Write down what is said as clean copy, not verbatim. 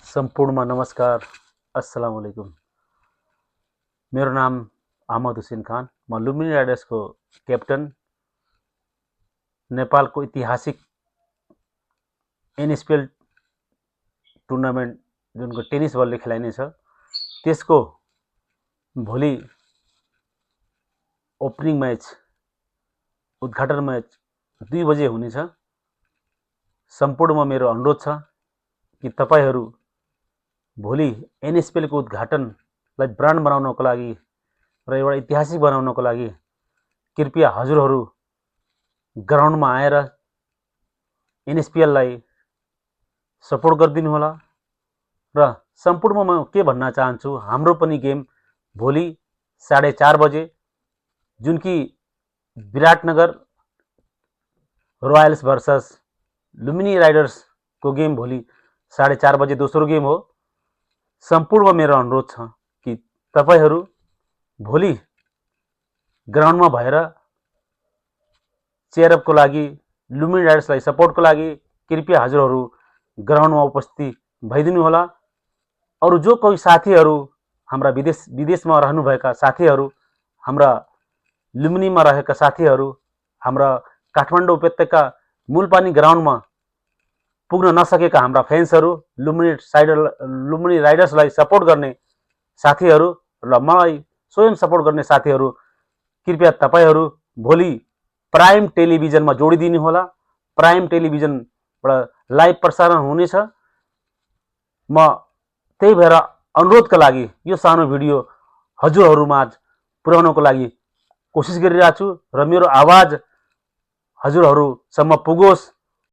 सम्पूर्णमा नमस्कार, अस्सलाम वालेकुम। मेरो नाम अहमद हुसेन खान। म लुम्बिनी राइडर्सको क्याप्टन, नेपालको ऐतिहासिक एनएसपिएल टुर्नामेन्ट जुनको टेनिस बलले खेलाइनेछ त्यसको भोलि ओपनिङ म्याच, उद्घाटन म्याच 2 बजे हुनेछ। सम्पूर्णमा मेरो अनुरोध छ कि तपाईहरू भोलि एनएसपिएलको उद्घाटनलाई ब्रान्ड बनाउनको लागि र एउटा ऐतिहासिक बनाउनको लागि कृपया हजुरहरू ग्राउन्डमा आएर एनएसपिएललाई सपोर्ट गरिदिनु होला। र सम्पूर्णमा म के भन्न चाहन्छु, हाम्रो पनि गेम भोलि 4:30 बजे, जुन कि विराटनगर रोयल्स भर्सेस लुम्बिनी राइडर्सको गेम भोलि 4:30 बजे दोस्रो गेम हो। सम्पूर्णमा मेरो अनुरोध छ कि तपाईहरू भोलि ग्राउन्डमा भएर चेयरअपको लागि, लुम्बिनी राइडर्सलाई सपोर्टको लागि कृपया हजुरहरू ग्राउन्डमा उपस्थित भइदिनु होला। अरू जो कोही साथीहरू हाम्रा विदेशमा रहनुभएका साथीहरू, हाम्रा लुम्बिनीमा रहेका साथीहरू, हाम्रा काठमाडौँ उपत्यका मूलपानी ग्राउन्डमा पुग्न नसकेका हाम्रा फ्यान्सहरू, लुम्बिनी राइडर्सलाई सपोर्ट गर्ने साथीहरू र मलाई स्वयं सपोर्ट गर्ने साथीहरू, कृपया तपाईहरू भोलि प्राइम टेलिभिजनमा जोडिदिनु होला। प्राइम टेलिभिजनबाट लाइभ प्रसारण हुनेछ। म त्यही भएर अनुरोधका लागि यो सानो भिडियो हजुरहरूमाझ पुर्याउनको लागि कोसिस गरिरहेको छु र मेरो आवाज हजुरहरूसम्म पुगोस्